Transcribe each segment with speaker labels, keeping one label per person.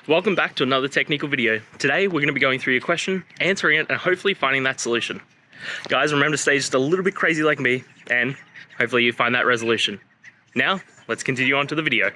Speaker 1: Welcome back to another technical video. Today we're going to be going through your question, answering it, and hopefully finding that solution. Guys, remember to stay just a little bit crazy like me, and hopefully you find that resolution. Now, let's continue on to the video.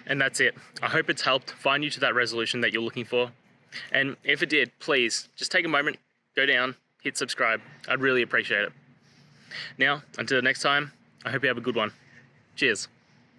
Speaker 1: And that's it. I hope it's helped find you to that resolution that you're looking for. And if it did, please just take a moment, go down, hit subscribe. I'd really appreciate it. Now, until next time, I hope you have a good one. Cheers.